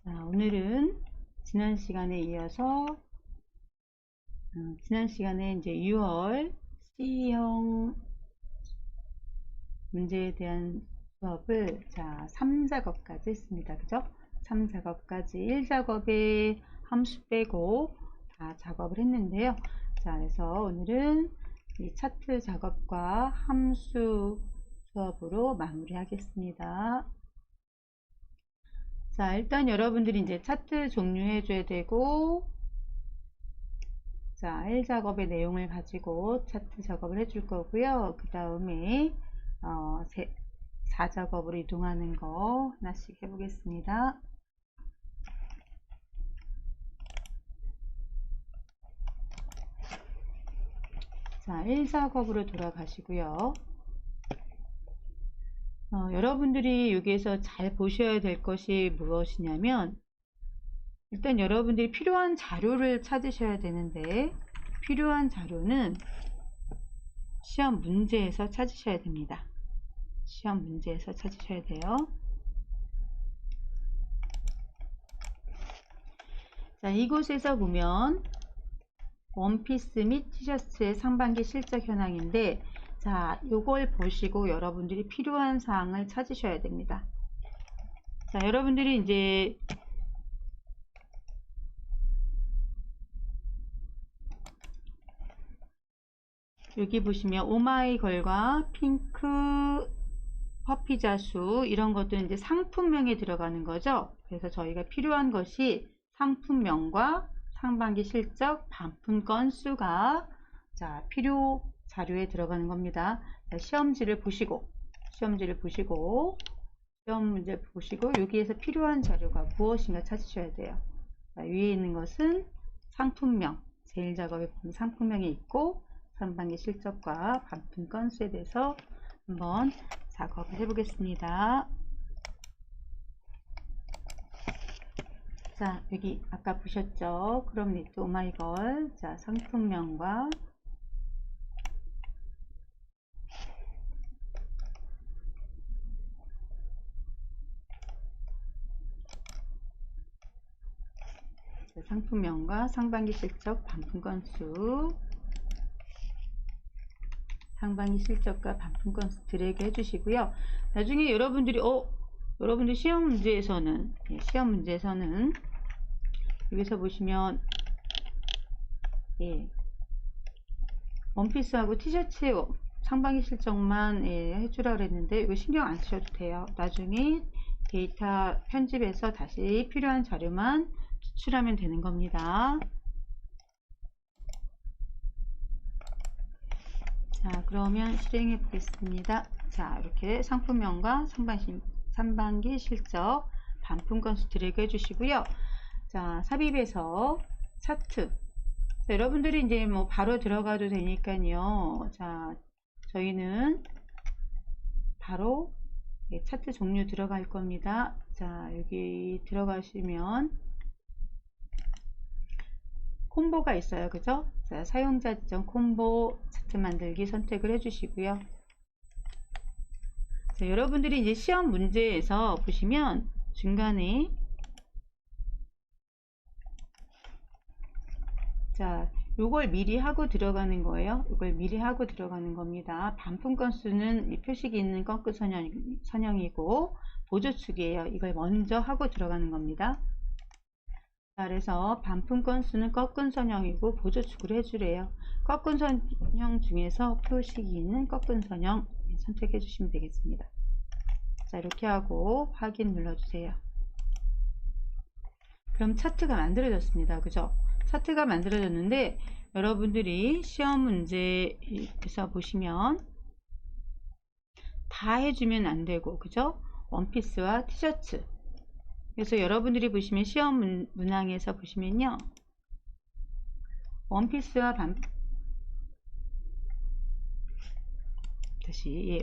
자, 오늘은 지난 시간에 이어서 지난 시간에 이제 6월 C형 문제에 대한 수업을 3작업까지 했습니다. 그죠? 3작업까지 1작업에 함수 빼고 다 작업을 했는데요. 자, 그래서 오늘은 이 차트 작업과 함수 수업으로 마무리하겠습니다. 자, 일단 여러분들이 이제 차트 종료해 줘야 되고, 자, 1작업의 내용을 가지고 차트 작업을 해줄 거고요. 그 다음에 4작업으로 이동하는 거 하나씩 해보겠습니다. 자, 1작업으로 돌아가시고요. 여러분들이 여기에서 잘 보셔야 될 것이 무엇이냐면, 일단 여러분들이 필요한 자료를 찾으셔야 되는데, 필요한 자료는 시험 문제에서 찾으셔야 됩니다. 시험 문제에서 찾으셔야 돼요. 자, 이곳에서 보면 원피스 및 티셔츠의 상반기 실적 현황인데, 자, 요걸 보시고 여러분들이 필요한 사항을 찾으셔야 됩니다. 자, 여러분들이 이제 여기 보시면 오마이걸과 핑크 퍼피자수 이런 것들은 이제 상품명에 들어가는 거죠. 그래서 저희가 필요한 것이 상품명과 상반기 실적, 반품 건수가 필요 자료에 들어가는 겁니다. 자, 시험지를 보시고 시험 문제 보시고 여기에서 필요한 자료가 무엇인가 찾으셔야 돼요. 자, 위에 있는 것은 상품명, 제일 작업에 보면 상품명이 있고 상반기 실적과 반품 건수에 대해서 한번 작업을 해보겠습니다. 자, 여기 아까 보셨죠? 크롬 니트 오마이걸. 자, 상품명과 상품명과 상반기 실적 반품 건수, 상반기 실적과 반품 건수 드래그 해주시고요. 나중에 여러분들이 여러분들 시험 문제에서는 여기서 보시면 원피스하고 티셔츠 상반기 실적만 해주라 그랬는데 이거 신경 안 쓰셔도 돼요. 나중에 데이터 편집해서 다시 필요한 자료만 추출하면 되는 겁니다. 자, 그러면 실행해 보겠습니다. 자, 이렇게 상품명과 상반기 실적 반품 건수 드래그 해주시고요. 자, 삽입에서 차트. 자, 여러분들이 이제 뭐 바로 들어가도 되니까요. 자, 저희는 바로 차트 종류 들어갈 겁니다. 자, 여기 들어가시면 콤보가 있어요. 그죠? 자, 사용자 지정 콤보 차트 만들기 선택을 해주시고요. 자, 여러분들이 이제 시험 문제에서 보시면 중간에 자, 요걸 미리 하고 들어가는 거예요. 이걸 미리 하고 들어가는 겁니다. 반품 건수는 이 표식이 있는 꺾은 선형이고 보조축이에요. 이걸 먼저 하고 들어가는 겁니다. 자, 그래서 반품 건수는 꺾은 선형이고 보조축으로 해주래요. 꺾은 선형 중에서 표식이 있는 꺾은 선형 선택해 주시면 되겠습니다. 자, 이렇게 하고 확인 눌러주세요. 그럼 차트가 만들어졌습니다. 그죠? 차트가 만들어졌는데 여러분들이 시험 문제에서 보시면 다 해주면 안 되고, 그죠? 원피스와 티셔츠. 그래서 여러분들이 보시면 시험 문항에서 보시면요. 원피스와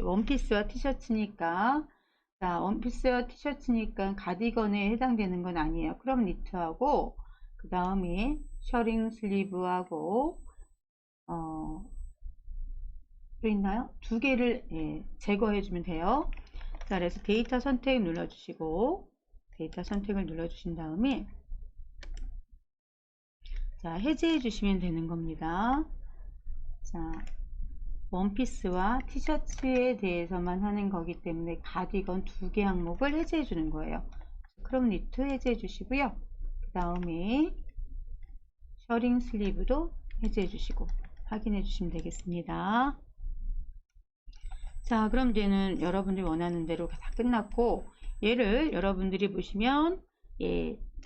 원피스와 티셔츠니까, 자, 원피스와 티셔츠니까 가디건에 해당되는 건 아니에요. 크롭 니트하고, 그 다음에 셔링 슬리브하고, 또 있나요? 두 개를 제거해 주면 돼요. 자, 그래서 데이터 선택 눌러주시고, 데이터 선택을 눌러주신 다음에 자, 해제해 주시면 되는 겁니다. 자, 원피스와 티셔츠에 대해서만 하는 거기 때문에 가디건 2개 항목을 해제해 주는 거예요. 크롭 니트 해제해 주시고요. 그 다음에 셔링 슬리브도 해제해 주시고 확인해 주시면 되겠습니다. 자, 그럼 이제는 여러분들이 원하는 대로 다 끝났고, 얘를 여러분들이 보시면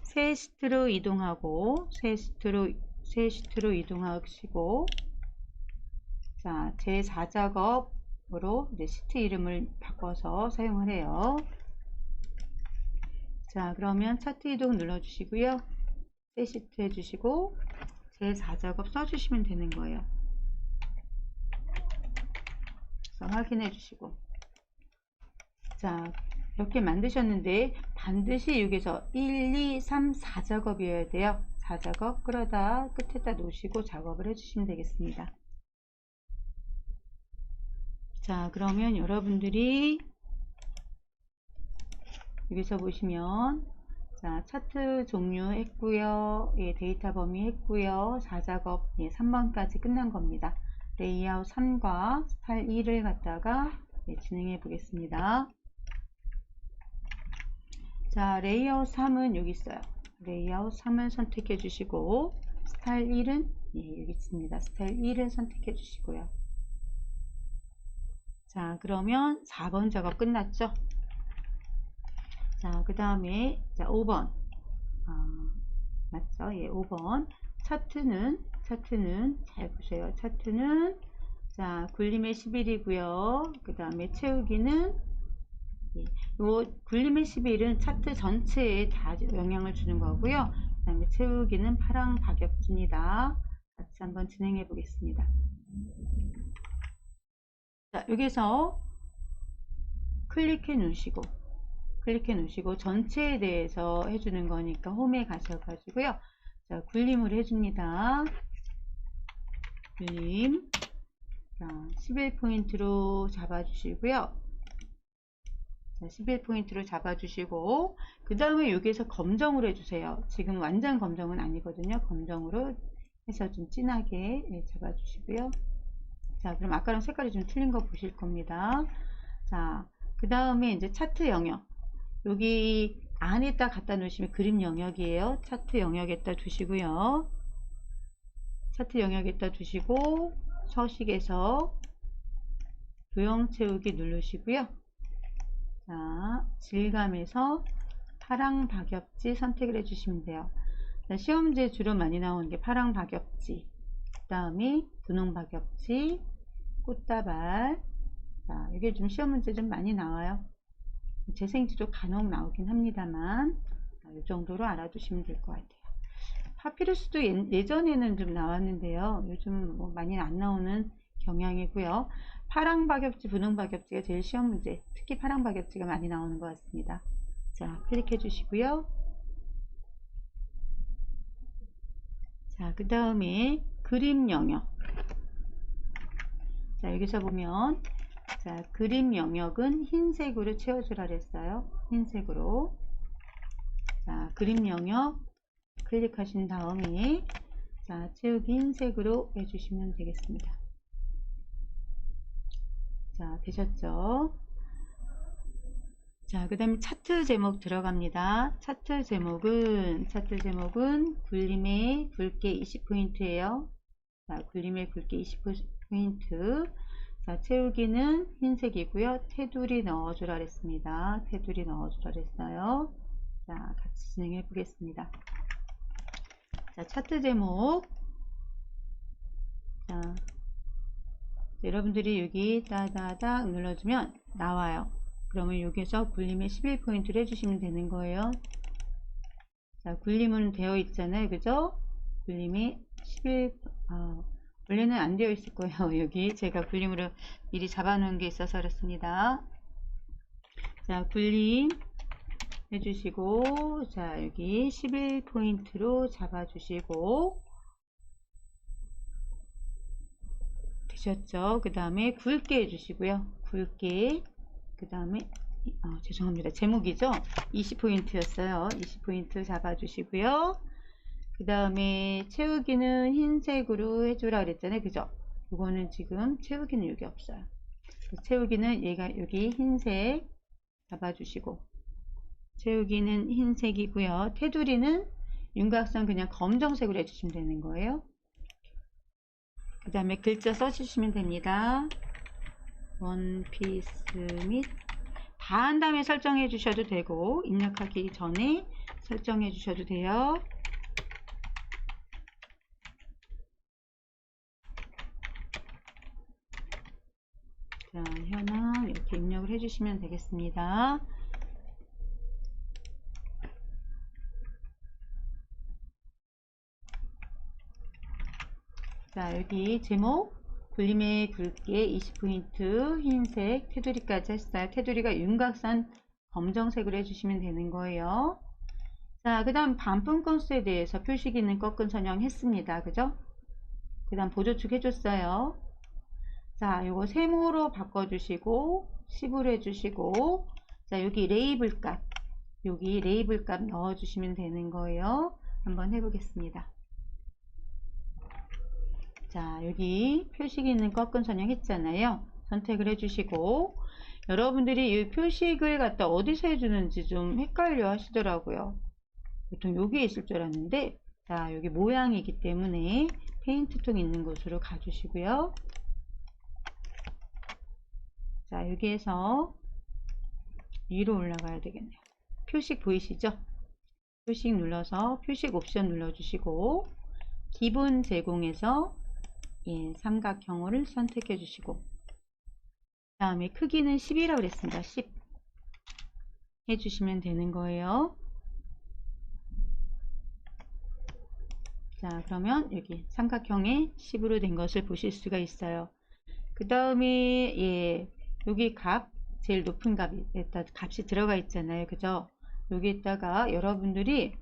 새 시트로 이동하고 새 시트로 이동하시고, 자, 제 4작업으로 이제 시트 이름을 바꿔서 사용을 해요. 자, 그러면 차트 이동 눌러주시고요. 새 시트 해주시고 제 4작업 써주시면 되는 거예요. 그래서 확인해 주시고, 자, 이렇게 만드셨는데 반드시 여기서 1, 2, 3, 4작업이어야 돼요. 4작업 끌어다 끝에다 놓으시고 작업을 해주시면 되겠습니다. 자, 그러면 여러분들이 여기서 보시면 자, 차트 종류 했고요. 예, 데이터 범위 했고요. 4작업 3번까지 끝난 겁니다. 레이아웃 3과 스타일 2를 갖다가 진행해 보겠습니다. 자, 레이아웃 3은 여기 있어요. 레이아웃 3을 선택해 주시고 스타일 1은 여기 있습니다. 스타일 1을 선택해 주시고요. 자, 그러면 4번 작업 끝났죠? 자, 그 다음에 5번 맞죠? 예, 5번 차트는 잘 보세요. 차트는 자, 굴림의 11이고요. 그 다음에 채우기는 요 굴림의 11은 차트 전체에 다 영향을 주는 거고요. 그 다음에 채우기는 파랑 박엽진이다. 같이 한번 진행해 보겠습니다. 자, 여기서 클릭해 놓으시고 전체에 대해서 해주는 거니까 홈에 가셔가지고요. 자, 굴림을 해줍니다. 굴림. 자, 11포인트로 잡아주시고요. 자, 11포인트로 잡아주시고, 그 다음에 여기에서 검정으로 해주세요. 지금 완전 검정은 아니거든요. 검정으로 해서 좀 진하게 잡아주시고요. 자, 그럼 아까랑 색깔이 좀 틀린 거 보실 겁니다. 자, 그 다음에 이제 차트 영역. 여기 안에다 갖다 놓으시면 그림 영역이에요. 차트 영역에다 두시고요. 차트 영역에다 두시고 서식에서 도형 채우기 누르시고요. 자, 질감에서 파랑 박엽지 선택을 해주시면 돼요. 자, 시험지에 주로 많이 나오는 게 파랑 박엽지, 그 다음에 분홍 박엽지, 꽃다발. 자, 이게 좀 시험 문제 좀 많이 나와요. 재생지도 간혹 나오긴 합니다만 이 정도로 알아두시면 될 것 같아요. 파피루스도 예전에는 좀 나왔는데요. 요즘은 뭐 많이 안 나오는 경향이고요. 파랑 박엽지, 분홍 박엽지가 제일 시험 문제, 특히 파랑 박엽지가 많이 나오는 것 같습니다. 자, 클릭해 주시고요. 자, 그 다음에 그림 영역. 자, 여기서 보면 자, 그림 영역은 흰색으로 채워주라 그랬어요. 흰색으로. 자, 그림 영역 클릭하신 다음에 자, 채우기 흰색으로 해주시면 되겠습니다. 자, 되셨죠? 자, 그 다음에 차트 제목 들어갑니다. 차트 제목은 굴림의 굵게 20포인트예요. 자, 굴림의 굵게 20포인트. 자, 채우기는 흰색이고요. 테두리 넣어주라 그랬습니다. 테두리 넣어주라 그랬어요. 자, 같이 진행해 보겠습니다. 자, 차트 제목. 자, 여러분들이 여기 따다닥 눌러주면 나와요. 그러면 여기서 굴림에 11포인트를 해주시면 되는 거예요. 자, 굴림은 되어 있잖아요. 그죠? 굴림이 11, 원래는 안 되어 있을 거예요. 여기 제가 굴림으로 미리 잡아 놓은 게 있어서 그렇습니다. 자, 굴림 해주시고, 자, 여기 11포인트로 잡아주시고, 되셨죠? 그 다음에 굵게 해주시고요. 굵게, 그 다음에 죄송합니다. 제목이죠. 20포인트였어요. 20포인트 잡아주시고요. 그 다음에 채우기는 흰색으로 해주라 그랬잖아요. 그죠? 이거는 지금 채우기는 여기 없어요. 채우기는 얘가 여기 흰색 잡아주시고, 채우기는 흰색이고요. 테두리는 윤곽선 그냥 검정색으로 해주시면 되는 거예요. 그 다음에 글자 써주시면 됩니다. 원피스 및 다 한 다음에 설정해 주셔도 되고, 입력하기 전에 설정해 주셔도 돼요. 자, 현황 이렇게 입력을 해주시면 되겠습니다. 자, 여기 제목 굴림의 굵게 20포인트 흰색 테두리까지 했어요. 테두리가 윤곽선 검정색으로 해주시면 되는 거예요. 자, 그 다음 반품 건수에 대해서 표시기는 꺾은 선형 했습니다. 그죠? 그 다음 보조축 해줬어요. 자, 요거 세모로 바꿔주시고 10으로 해주시고, 자, 여기 레이블 값, 여기 레이블 값 넣어주시면 되는 거예요. 한번 해보겠습니다. 자, 여기 표식이 있는 꺾은 선형 했잖아요. 선택을 해주시고, 여러분들이 이 표식을 갖다 어디서 해주는지 좀 헷갈려 하시더라고요. 보통 여기에 있을 줄 알았는데, 자, 여기 모양이기 때문에 페인트통 있는 곳으로 가주시고요. 자, 여기에서 위로 올라가야 되겠네요. 표식 보이시죠? 표식 눌러서 표식 옵션 눌러주시고, 기본 제공에서 삼각형을 선택해 주시고, 그 다음에 크기는 10이라고 그랬습니다. 10 해주시면 되는 거예요. 자, 그러면 여기 삼각형에 10으로 된 것을 보실 수가 있어요. 그 다음에 여기 값, 제일 높은 값이 들어가 있잖아요. 그죠? 여기에다가 여러분들이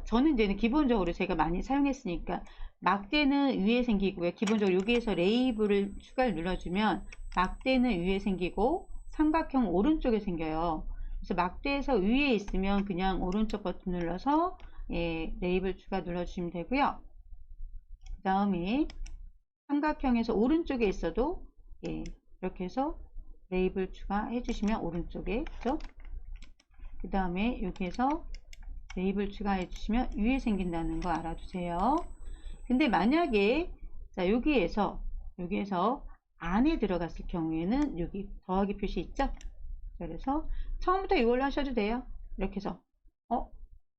저는 이제는 기본적으로 제가 많이 사용했으니까 막대는 위에 생기고요. 기본적으로 여기에서 레이블을 추가를 눌러주면 막대는 위에 생기고 삼각형 오른쪽에 생겨요. 그래서 막대에서 위에 있으면 그냥 오른쪽 버튼 눌러서 레이블 추가 눌러주시면 되고요. 그 다음에 삼각형에서 오른쪽에 있어도 이렇게 해서 레이블 추가해 주시면 오른쪽에, 그죠? 그 다음에 여기에서 레이블 추가해 주시면 위에 생긴다는 거 알아두세요. 근데 만약에 자, 여기에서 안에 들어갔을 경우에는 여기 더하기 표시 있죠? 그래서 처음부터 이걸로 하셔도 돼요. 이렇게 해서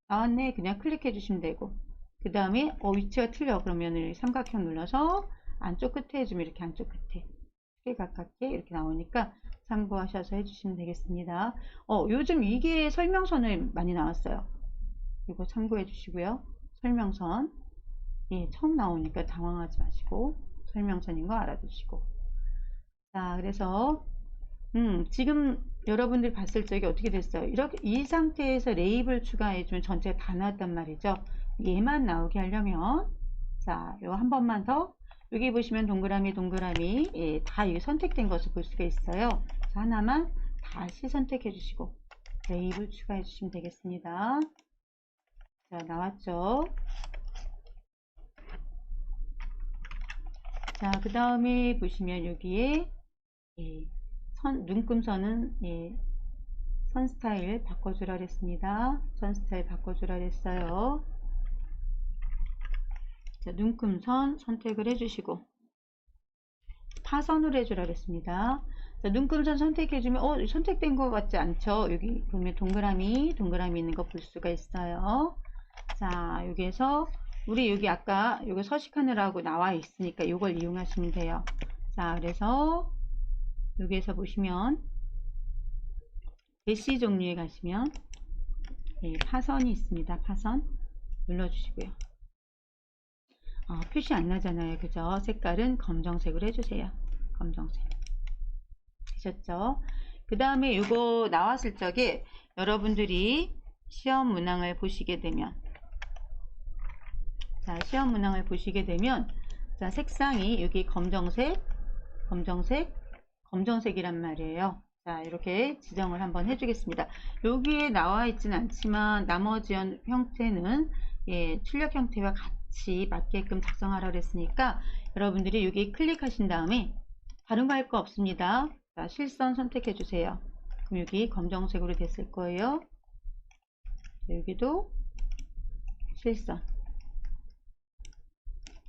나왔네, 그냥 클릭해 주시면 되고, 그 다음에 위치가 틀려 그러면 삼각형 눌러서 안쪽 끝에 해주면 이렇게 안쪽 끝에 크게 가깝게 이렇게 나오니까 참고하셔서 해주시면 되겠습니다. 요즘 이게 설명서는 많이 나왔어요. 이거 참고해 주시고요. 설명선 처음 나오니까 당황하지 마시고 설명선인 거 알아두시고. 자, 그래서 지금 여러분들이 봤을 적에 어떻게 됐어요? 이렇게 이 상태에서 레이블 추가해주면 전체가 다 나왔단 말이죠. 얘만 나오게 하려면 자, 요 한 번만 더, 여기 보시면 동그라미 다 선택된 것을 볼 수가 있어요. 자, 하나만 다시 선택해 주시고 레이블 추가해 주시면 되겠습니다. 자, 나왔죠? 자, 그 다음에 보시면 여기에 눈금선은 선 스타일 바꿔주라 그랬습니다. 선 스타일 바꿔주라 그랬어요. 자, 눈금선 선택을 해주시고 파선으로 해주라 그랬습니다. 자, 눈금선 선택해주면 선택된 것 같지 않죠? 여기 보면 동그라미 있는 거 볼 수가 있어요. 자, 여기에서 우리 여기 아까 요거 서식하느라고 나와 있으니까 이걸 이용하시면 돼요. 자, 그래서 여기에서 보시면 대시 종류에 가시면 파선이 있습니다. 파선 눌러주시고요. 표시 안 나잖아요. 그죠? 색깔은 검정색으로 해주세요. 검정색. 되셨죠? 그 다음에 이거 나왔을 적에 여러분들이 시험 문항을 보시게 되면 자, 시험 문항을 보시게 되면 자, 색상이 여기 검정색이란 말이에요. 자, 이렇게 지정을 한번 해주겠습니다. 여기에 나와 있지는 않지만 나머지 형태는 예, 출력 형태와 같이 맞게끔 작성하라 그랬으니까 여러분들이 여기 클릭하신 다음에 다른 거 할 거 없습니다. 자, 실선 선택해 주세요. 그럼 여기 검정색으로 됐을 거예요. 여기도 실선.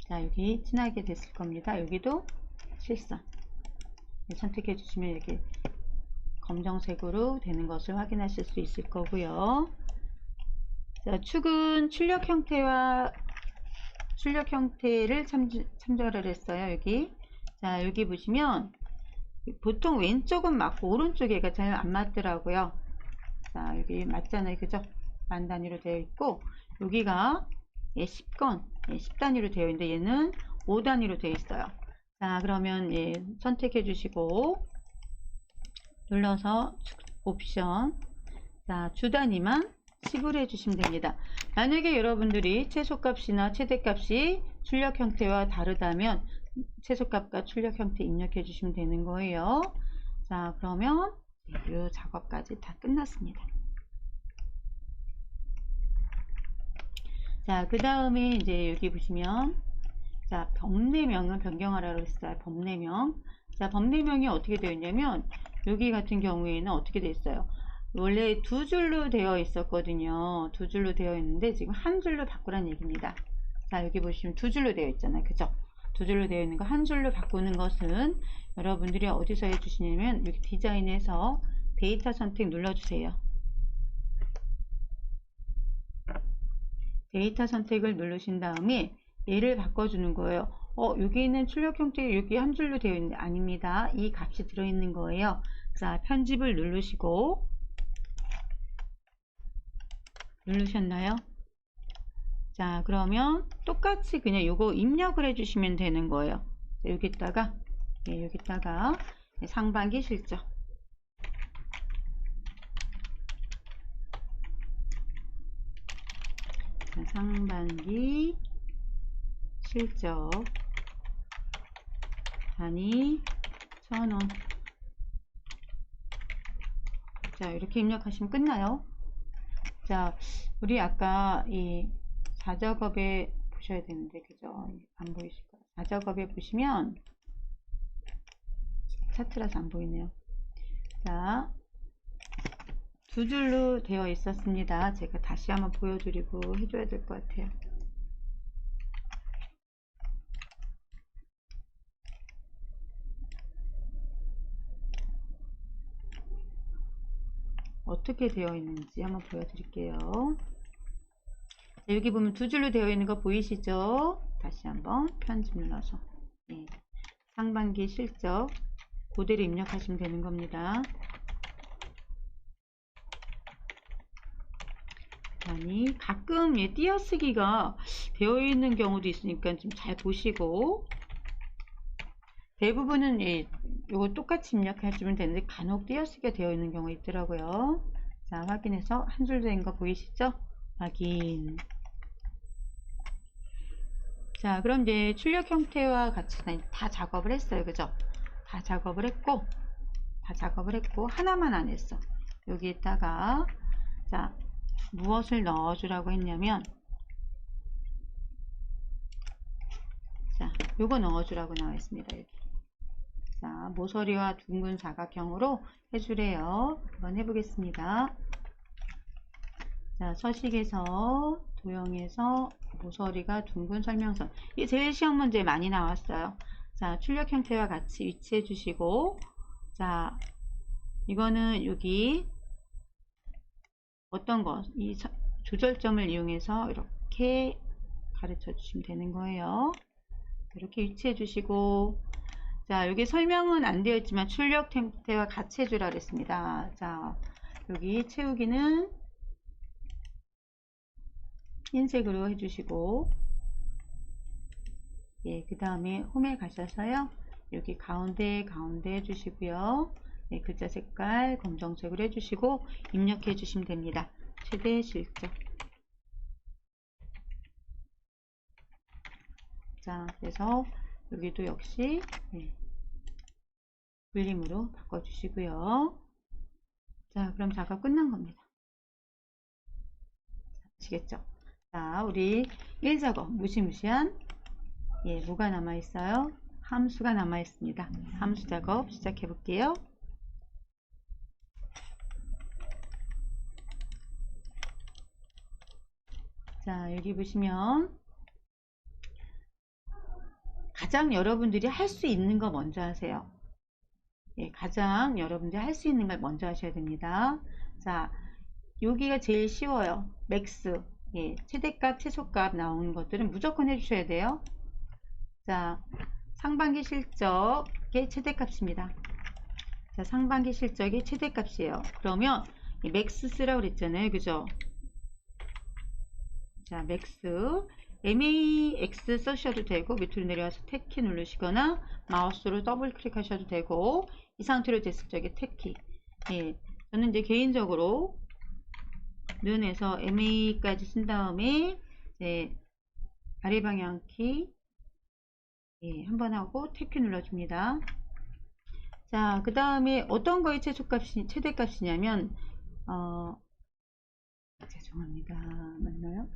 자, 여기 진하게 됐을 겁니다. 여기도 실선. 선택해 주시면 이렇게 검정색으로 되는 것을 확인하실 수 있을 거고요. 자, 축은 출력 형태를 참조를 했어요. 여기. 자, 여기 보시면 보통 왼쪽은 맞고 오른쪽에가 잘 안 맞더라고요. 자, 여기 맞잖아요. 그죠? 만 단위로 되어 있고 여기가 10건, 10단위로 되어 있는데 얘는 5단위로 되어 있어요. 자, 그러면 예, 선택해 주시고 눌러서 옵션, 자, 주 단위만 10으로 해주시면 됩니다. 만약에 여러분들이 최소값이나 최대값이 출력 형태와 다르다면 최소값과 출력 형태 입력해 주시면 되는 거예요. 자, 그러면 이 작업까지 다 끝났습니다. 자, 그 다음에 이제 여기 보시면 자, 법내명을 변경하라고 했어요. 법내명. 자, 법내명이 어떻게 되어 있냐면 여기 같은 경우에는 어떻게 되어 있어요? 원래 두 줄로 되어 있었거든요. 두 줄로 되어 있는데 지금 한 줄로 바꾸라는 얘기입니다. 자, 여기 보시면 두 줄로 되어 있잖아요. 그죠? 두 줄로 되어 있는 거 한 줄로 바꾸는 것은 여러분들이 어디서 해주시냐면 여기 디자인에서 데이터 선택 눌러주세요. 데이터 선택을 누르신 다음에 얘를 바꿔주는 거예요. 여기는 출력 형태 여기 한 줄로 되어 있는데 아닙니다. 이 값이 들어있는 거예요. 자, 편집을 누르시고 누르셨나요? 자, 그러면 똑같이 그냥 요거 입력을 해주시면 되는 거예요. 여기다가 예, 여기다가 상반기 실적 자, 상반기 실적 단위 1,000원. 자, 이렇게 입력하시면 끝나요. 자, 우리 아까 이 4작업에 보셔야 되는데, 그죠? 안 보이실 거예요. 4작업에 보시면, 차트라서 안 보이네요. 자, 두 줄로 되어 있었습니다. 제가 다시 한번 보여드리고 해줘야 될 것 같아요. 어떻게 되어 있는지 한번 보여드릴게요. 여기 보면 두 줄로 되어 있는 거 보이시죠? 다시 한번 편집 눌러서 예. 상반기 실적 그대로 입력하시면 되는 겁니다. 아니 가끔 띄어쓰기가 되어 있는 경우도 있으니까 좀 잘 보시고 대부분은 이거 똑같이 입력해주면 되는데 간혹 띄어쓰기가 되어 있는 경우 있더라고요. 자, 확인해서 한 줄 된 거 보이시죠? 확인. 자, 그럼 이제 출력 형태와 같이 다 작업을 했어요. 그죠? 다 작업을 했고 하나만 안 했어. 여기에다가 자, 무엇을 넣어주라고 했냐면 자, 요거 넣어주라고 나와 있습니다. 여기. 자, 모서리와 둥근 사각형으로 해주래요. 한번 해보겠습니다. 자, 서식에서 도형에서 모서리가 둥근 설명서. 이게 제일 시험 문제 많이 나왔어요. 자, 출력 형태와 같이 위치해 주시고 자, 이거는 여기 어떤 거, 이 조절점을 이용해서 이렇게 가르쳐 주시면 되는 거예요. 이렇게 위치해 주시고 자, 여기 설명은 안 되어 있지만 출력 형태와 같이 해주라 그랬습니다. 자, 여기 채우기는 흰색으로 해주시고 예, 그 다음에 홈에 가셔서요. 여기 가운데 해주시고요. 예, 글자 색깔 검정색으로 해주시고 입력해 주시면 됩니다. 최대 실적. 자, 그래서 여기도 역시 예, 볼륨으로 바꿔주시고요. 자, 그럼 작업 끝난 겁니다. 아시겠죠? 자, 우리 1작업 무시무시한 뭐가 남아 있어요? 함수가 남아 있습니다. 함수 작업 시작해 볼게요. 자, 여기 보시면 가장 여러분들이 할 수 있는 거 먼저 하세요. 가장 여러분들이 할 수 있는 걸 먼저 하셔야 됩니다. 자, 여기가 제일 쉬워요. 맥스, 최대값, 최소값 나오는 것들은 무조건 해주셔야 돼요. 자, 상반기 실적의 최대값입니다. 자, 상반기 실적의 최대값이에요. 그러면 맥스 쓰라고 그랬잖아요. 그죠? 자, 맥스 MAX 쓰셔도 되고 밑으로 내려와서 탭키 누르시거나 마우스로 더블 클릭하셔도 되고 이 상태로 됐을 적에 탭키. 저는 이제 개인적으로 눈에서 MA까지 쓴 다음에 아래 방향 키 한번 하고 탭키 눌러줍니다. 자, 그 다음에 어떤 거의 최대값이냐면 죄송합니다. 맞나요?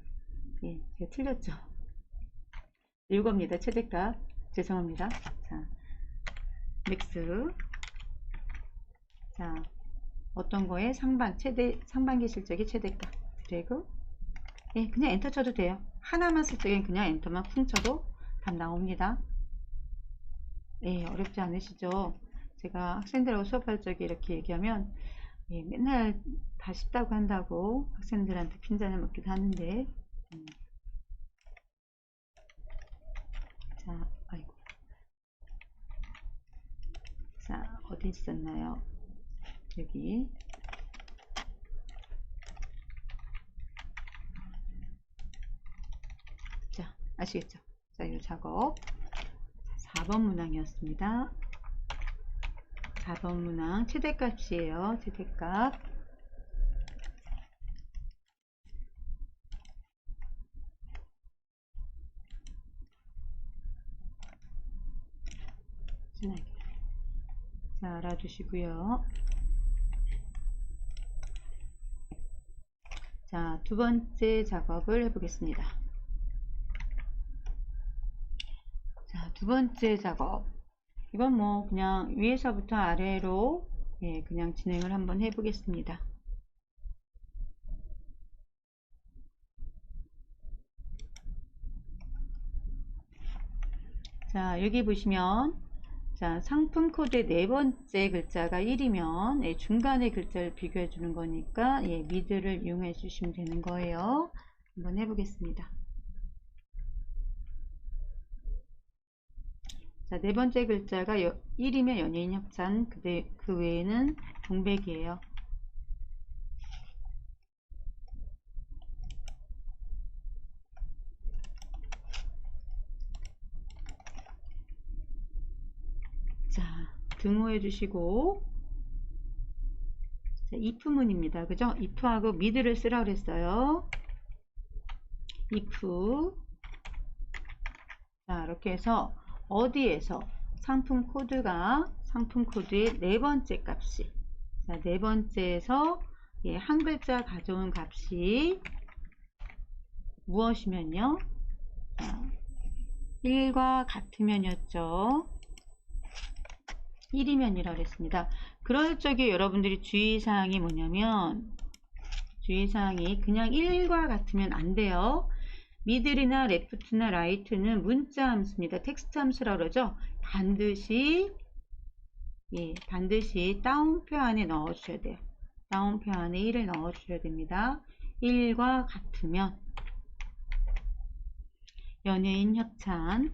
제가 틀렸죠. 이겁니다. 최대값. 죄송합니다. 자, 맥스. 자, 어떤 거에 상반기 실적의 최대값. 드래그. 그냥 엔터 쳐도 돼요. 하나만 쓸 적엔 그냥 엔터만 쿵 쳐도 답 나옵니다. 어렵지 않으시죠? 제가 학생들하고 수업할 적에 이렇게 얘기하면 맨날 다 쉽다고 한다고 학생들한테 핀잔을 먹기도 하는데 자, 아이고. 자, 어디 있었나요? 여기. 자, 아시겠죠? 자, 이 작업 4번 문항이었습니다. 4번 문항 최대값이에요. 최대값. 진하게. 자, 알아두시고요. 자, 두 번째 작업을 해보겠습니다. 자, 두 번째 작업. 이건 뭐 그냥 위에서부터 아래로 그냥 진행을 한번 해보겠습니다. 자, 여기 보시면 자, 상품 코드의 네 번째 글자가 1이면 중간의 글자를 비교해 주는 거니까 미드를 이용해 주시면 되는 거예요. 한번 해보겠습니다. 자, 네 번째 글자가 1이면 연예인 협찬, 그 외에는 공백이에요. 자, 등호해 주시고 자, if문입니다. 그죠? if하고 미드를 쓰라고 그랬어요. if. 자, 이렇게 해서 어디에서 상품 코드의 네 번째 값이 자, 네 번째에서 한 글자 가져온 값이 무엇이면요? 자, 1과 같으면이었죠. 1이면이라고 그랬습니다. 그럴 적에 여러분들이 주의사항이 뭐냐면 주의사항이 그냥 1과 같으면 안 돼요. 미들이나 레프트나 라이트는 문자 함수입니다. 텍스트 함수라고 그러죠. 반드시 다운표 안에 넣어 주셔야 돼요. 다운표 안에 1을 넣어 주셔야 됩니다. 1과 같으면 연예인 협찬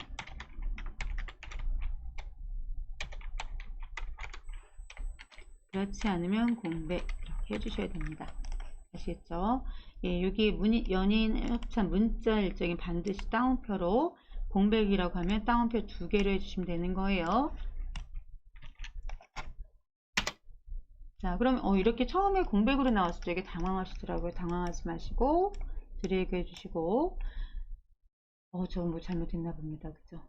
그렇지 않으면 공백 이렇게 해주셔야 됩니다. 아시겠죠? 여기 연예인 협찬 문자 일정이 반드시 다운표로 공백이라고 하면 다운표 2개로 해주시면 되는 거예요. 자, 그럼 이렇게 처음에 공백으로 나왔을 때 당황하시더라고요. 당황하지 마시고 드래그 해주시고 저건 뭐 잘못했나 봅니다. 그죠?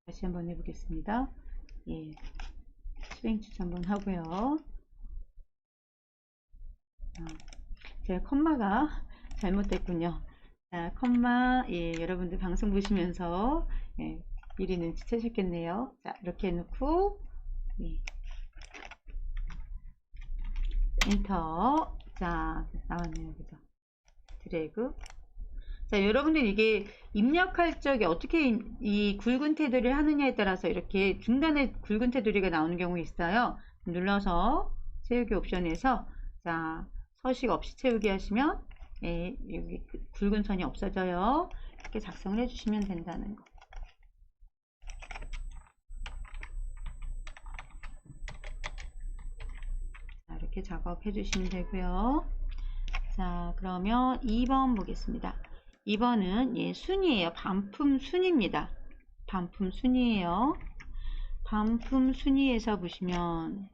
다시 한번 해보겠습니다. 수행 취소 한번 하고요. 제가 컴마가 잘못됐군요. 자, 컴마, 예, 여러분들 방송 보시면서 예, 미리 눈치채셨겠네요. 자, 이렇게 해놓고 예, 엔터. 자, 나왔네요. 그죠? 드래그. 자, 여러분들 이게 입력할 적에 어떻게 이 굵은 테두리를 하느냐에 따라서 이렇게 중간에 굵은 테두리가 나오는 경우 있어요. 눌러서 채우기 옵션에서 자, 서식 없이 채우기 하시면 예, 여기 굵은 선이 없어져요. 이렇게 작성을 해주시면 된다는 거. 자, 이렇게 작업해 주시면 되고요. 자, 그러면 2번 보겠습니다. 2번은 예, 순이에요. 반품 순입니다. 반품 순이에요. 반품 순위에서 보시면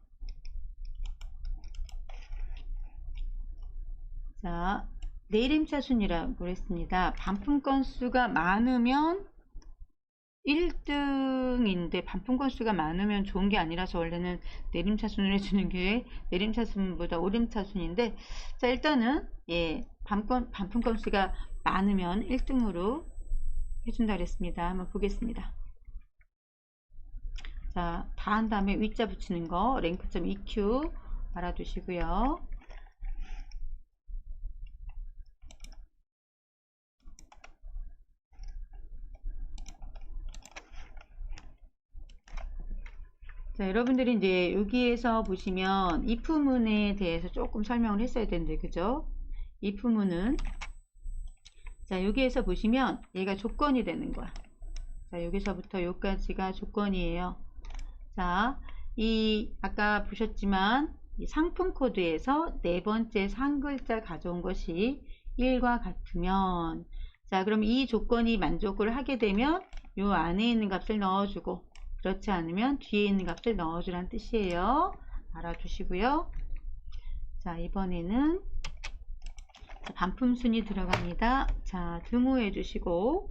자, 내림차 순이라고 했습니다. 반품 건수가 많으면 1등인데 반품 건수가 많으면 좋은 게 아니라서 원래는 내림차순을 해주는 게 내림차순보다 오림차순인데 자, 일단은 예, 반품 건수가 많으면 1등으로 해준다 그랬습니다. 한번 보겠습니다. 자, 다 한 다음에 위자 붙이는 거 랭크.eq 알아두시고요. 자, 여러분들이 이제 여기에서 보시면 if문에 대해서 조금 설명을 했어야 되는데, 그죠? if문은 자, 여기에서 보시면 얘가 조건이 되는 거야. 자, 여기서부터 여기까지가 조건이에요. 자, 이 아까 보셨지만 이 상품 코드에서 네 번째 한 글자 가져온 것이 1과 같으면 자, 그럼 이 조건이 만족을 하게 되면 요 안에 있는 값을 넣어주고 그렇지 않으면 뒤에 있는 값을 넣어주라는 뜻이에요. 알아두시고요. 자, 이번에는 반품 순위 들어갑니다. 자, 등호해 주시고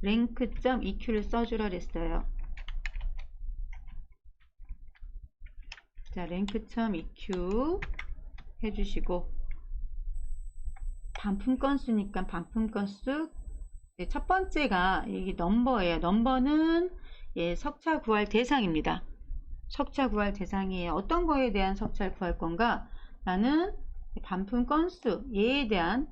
랭크.eq를 써주라 그랬어요. 자, 랭크.eq 해주시고 반품 건수니까 반품 건수 첫 번째가 이게 넘버예요. 넘버는 예, 석차 구할 대상입니다. 석차 구할 대상이에요. 어떤 거에 대한 석차를 구할 건가? 나는 반품 건수 얘에 대한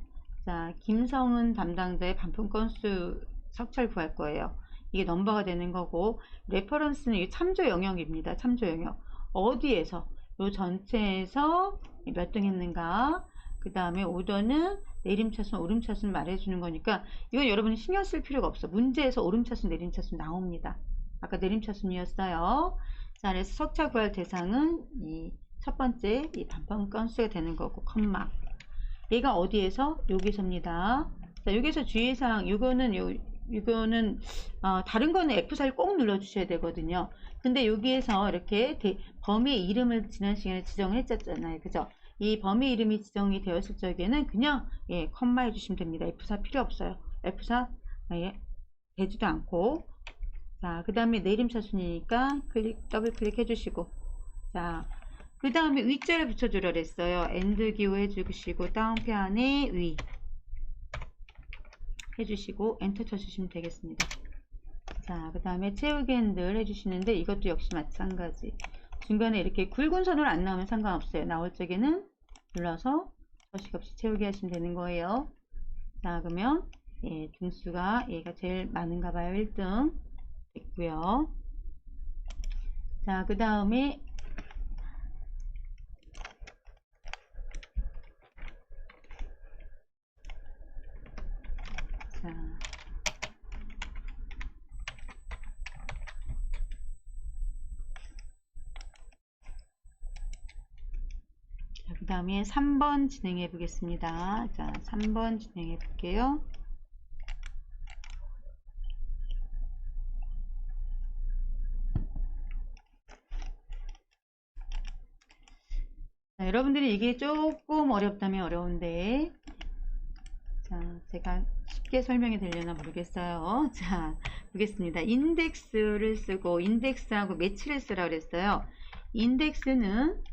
자, 김성은 담당자의 반품 건수 석차를 구할 거예요. 이게 넘버가 되는 거고 레퍼런스는 이게 참조 영역입니다. 참조 영역. 어디에서? 요 전체에서 몇 등 했는가? 그 다음에 오더는 내림차순, 오름차순 말해주는 거니까 이건 여러분이 신경 쓸 필요가 없어. 문제에서 오름차순, 내림차순 나옵니다. 아까 내림차순이었어요. 자, 그래서 석차 구할 대상은 이 첫 번째 이 반품 건수가 되는 거고, 컴마. 얘가 어디에서? 여기서입니다. 자, 여기서 주의사항, 이거는 다른 거는 F4를 꼭 눌러주셔야 되거든요. 근데 여기에서 이렇게 범위의 이름을 지난 시간에 지정을 했었잖아요. 그죠? 이 범위 이름이 지정이 되었을 적에는 그냥 예, 컴마 해주시면 됩니다. F4 필요 없어요. F4 예, 되지도 않고 자, 그 다음에 내림차순이니까 더블 클릭 해주시고 자, 그 다음에 위자를 붙여주라 그랬어요. 엔드 기호 해주시고 다운표 안에 위 해주시고 엔터 쳐주시면 되겠습니다. 자, 그 다음에 채우기 핸들 해주시는데 이것도 역시 마찬가지. 중간에 이렇게 굵은 선으로 안 나오면 상관없어요. 나올 적에는 눌러서 서식 없이 채우기 하시면 되는 거예요. 자, 그러면 예, 등수가 얘가 제일 많은가 봐요. 1등 됐고요. 자, 그 다음에 그 다음에 3번 진행해 보겠습니다. 자, 3번 진행해 볼게요. 자, 여러분들이 이게 조금 어렵다면 어려운데 자, 제가 쉽게 설명이 되려나 모르겠어요. 자, 보겠습니다. 인덱스를 쓰고 인덱스하고 매치를 쓰라고 그랬어요. 인덱스는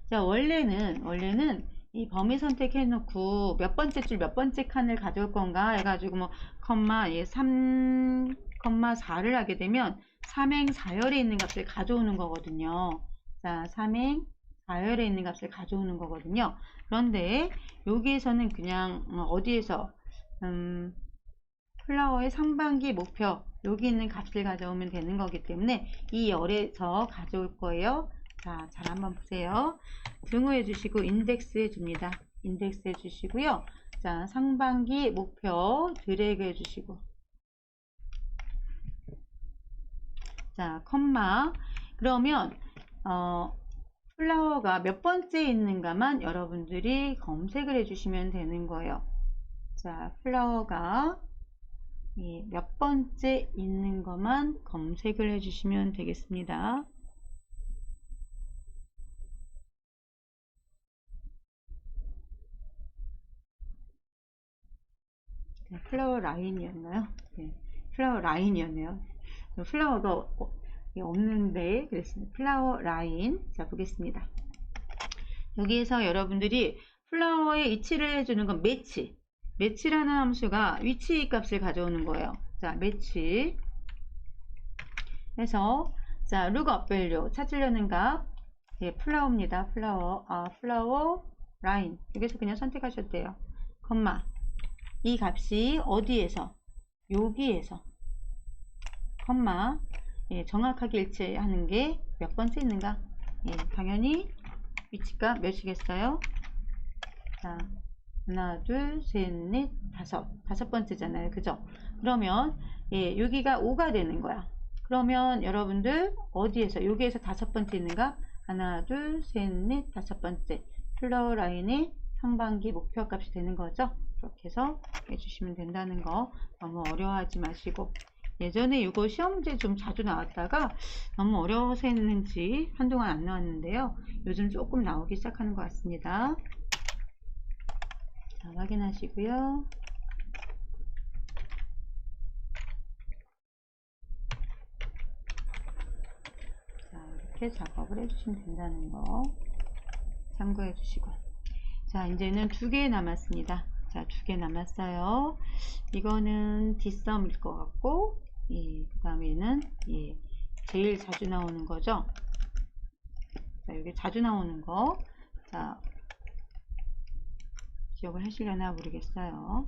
자 원래는 이 범위 선택해 놓고 몇 번째 줄 몇 번째 칸을 가져올 건가 해가지고 뭐 컴마 3,4를 하게 되면 삼행 4열에 있는 값을 가져오는 거거든요. 자 3행 4열에 있는 값을 가져오는 거거든요. 그런데 여기에서는 그냥 어디에서 플라워의 상반기 목표 여기 있는 값을 가져오면 되는 거기 때문에 이 열에서 가져올 거예요. 자, 잘 한번 보세요. 등호해 주시고 인덱스 해 줍니다. 인덱스 해 주시고요. 자, 상반기 목표 드래그 해 주시고 자, 컴마 그러면 플라워가 몇 번째 있는가만 여러분들이 검색을 해 주시면 되는 거예요. 자, 플라워가 몇 번째 있는 것만 검색을 해 주시면 되겠습니다. 네, 플라워 라인이었나요? 네, 플라워 라인이었네요. 플라워가 없는데 그랬습니다. 플라워 라인. 자, 보겠습니다. 여기에서 여러분들이 플라워의 위치를 해주는 건 매치. 매치라는 함수가 위치 값을 가져오는 거예요. 자, 매치. 해서 자, 룩업 밸류 찾으려는 값. 예, 플라워입니다. 플라워 라인. 여기서 그냥 선택하셔도 돼요. 컴마. 이 값이 어디에서? 여기에서. 컴마. 예, 정확하게 일치하는 게 몇 번째 있는가? 예, 당연히 위치값 몇이겠어요? 자, 하나, 둘, 셋, 넷, 다섯 번째잖아요. 그죠? 그러면 예, 여기가 5가 되는 거야. 그러면 여러분들 어디에서 여기에서 다섯 번째 있는가? 하나, 둘, 셋, 넷, 다섯 번째 플라워 라인의 상반기 목표 값이 되는 거죠. 그렇게 해서 해주시면 된다는 거 너무 어려워하지 마시고 예전에 이거 시험 문제 좀 자주 나왔다가 너무 어려워서 했는지 한동안 안 나왔는데요. 요즘 조금 나오기 시작하는 것 같습니다. 자, 확인하시고요. 자, 이렇게 작업을 해주시면 된다는 거 참고해 주시고 자, 이제는 2개 남았습니다. 자, 2개 남았어요. 이거는 뒷섬일 것 같고 예, 그 다음에는 예, 제일 자주 나오는 거죠. 자, 여기 자주 나오는 거. 자, 기억을 하시려나 모르겠어요.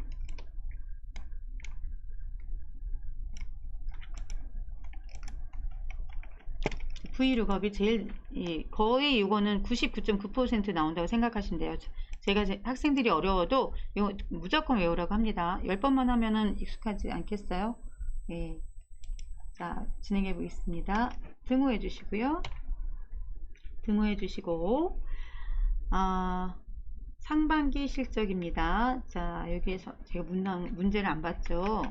V룩업이 제일 거의 이거는 99.9% 나온다고 생각하시면 돼요. 제가 학생들이 어려워도 이거 무조건 외우라고 합니다. 10번만 하면은 익숙하지 않겠어요? 예. 자, 진행해 보겠습니다. 등호해 주시고요. 등호해 주시고 상반기 실적입니다. 자, 여기에서 제가 문제를 안 봤죠.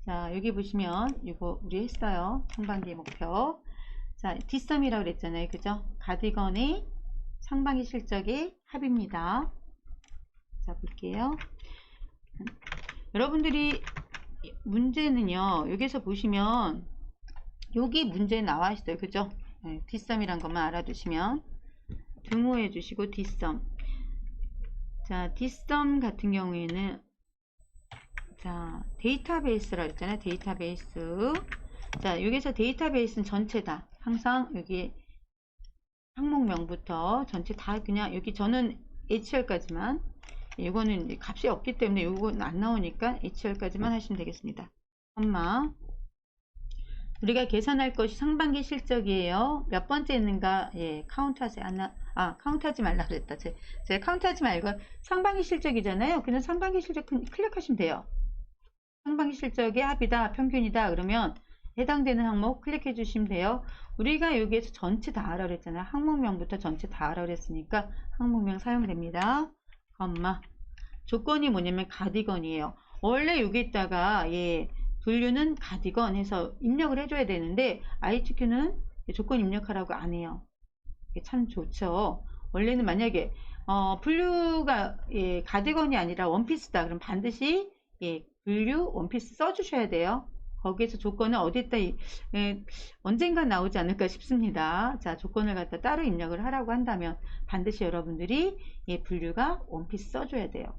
자, 여기 보시면 이거 우리 했어요. 상반기 목표. 자, 뒷섬이라고 그랬잖아요. 그죠? 가디건의 상반기 실적의 합입니다. 자, 볼게요. 여러분들이 문제는요. 여기서 보시면 여기 문제 나와 있어요. 그죠? 네, 뒷섬이란 것만 알아두시면 등호해 주시고 뒷섬. 자, 뒷섬 같은 경우에는 자, 데이터베이스라고 했잖아요. 데이터베이스. 자, 여기서 데이터베이스는 전체다. 항상 여기 항목명부터 전체 다 그냥 여기 저는 HR까지만 이거는 값이 없기 때문에 이건 안 나오니까 HR까지만 하시면 되겠습니다. 엄마 우리가 계산할 것이 상반기 실적이에요. 몇 번째 있는가? 예, 카운트하세요. 카운트하지 말라 그랬다. 제가 카운트하지 말고 상반기 실적이잖아요. 그냥 상반기 실적 클릭하시면 돼요. 상반기 실적의 합이다, 평균이다. 그러면 해당되는 항목 클릭해 주시면 돼요. 우리가 여기에서 전체 다 하라 그랬잖아요. 항목명부터 전체 다 하라 그랬으니까 항목명 사용됩니다. 엄마 조건이 뭐냐면 가디건이에요. 원래 여기다가 예, 분류는 가디건 해서 입력을 해줘야 되는데 ITQ는 조건 입력하라고 안 해요. 이게 참 좋죠. 원래는 만약에 분류가 예, 가디건이 아니라 원피스다. 그럼 반드시 예, 분류 원피스 써주셔야 돼요. 거기에서 조건을 어디다 언젠가 나오지 않을까 싶습니다. 자, 조건을 갖다 따로 입력을 하라고 한다면 반드시 여러분들이 예, 분류가 원피스 써줘야 돼요.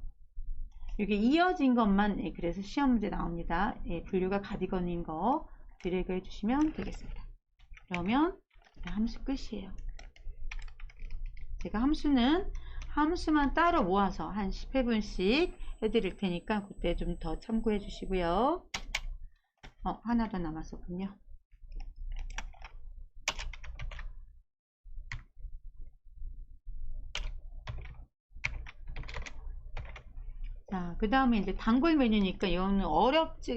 이게 이어진 것만 예, 그래서 시험 문제 나옵니다. 예, 분류가 가디건인 거 드래그 해주시면 되겠습니다. 그러면 함수 끝이에요. 제가 함수만 따로 모아서 한 10회분씩 해드릴 테니까 그때 좀 더 참고해 주시고요. 하나 더 남았었군요. 자, 그 다음에 이제 단골 메뉴니까 이거는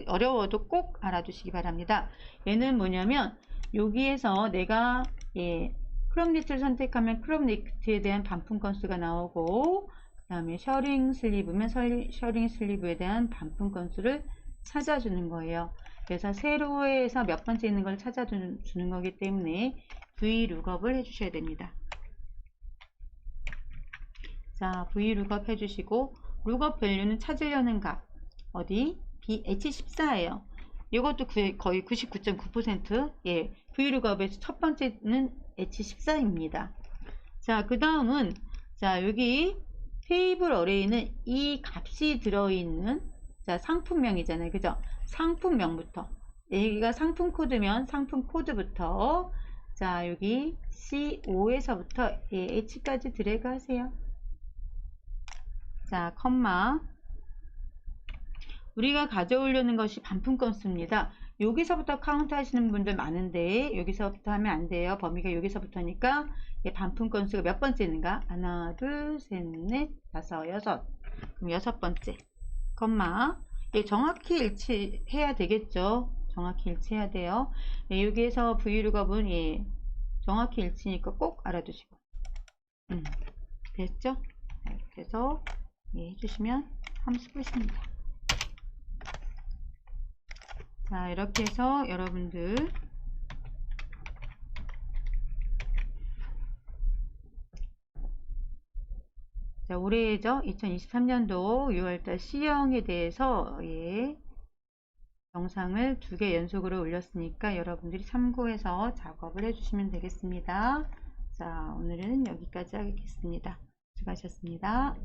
어려워도 꼭 알아두시기 바랍니다. 얘는 뭐냐면 여기에서 내가 예, 크롭 니트를 선택하면 크롭 니트에 대한 반품 건수가 나오고 그 다음에 셔링 슬리브면 셔링 슬리브에 대한 반품 건수를 찾아주는 거예요. 그래서 세로에서 몇 번째 있는 걸 찾아주는 거기 때문에 VLOOKUP을 해주셔야 됩니다. 자, VLOOKUP 해주시고 룩업 밸류는 찾으려는 값 어디? H14예요. 이것도 거의 99.9% 예, VLOOKUP에서 첫 번째는 H14입니다. 자, 그 다음은 자, 여기 테이블 어레이는 이 값이 들어있는 자, 상품명이잖아요. 그죠? 상품명부터 여기가 상품 코드면 상품 코드부터 자, 여기 C5에서부터 예, H까지 드래그 하세요. 자, 컴마 우리가 가져오려는 것이 반품 건수입니다. 여기서부터 카운트 하시는 분들 많은데 여기서부터 하면 안 돼요. 범위가 여기서부터니까 예, 반품 건수가 몇 번째 있는가? 하나, 둘, 셋, 넷, 다섯, 여섯. 그럼 여섯 번째 컴마 예, 정확히 일치해야 되겠죠. 정확히 일치해야 돼요. 예, 여기에서 VLOOKUP은 예, 정확히 일치니까 꼭 알아두시고 됐죠? 자, 이렇게 해서 예, 해주시면 함수 끝입니다. 자, 이렇게 해서 여러분들 자, 올해죠. 2023년도 6월달 C형에 대해서 예, 영상을 2개 연속으로 올렸으니까 여러분들이 참고해서 작업을 해주시면 되겠습니다. 자, 오늘은 여기까지 하겠습니다. 수고하셨습니다.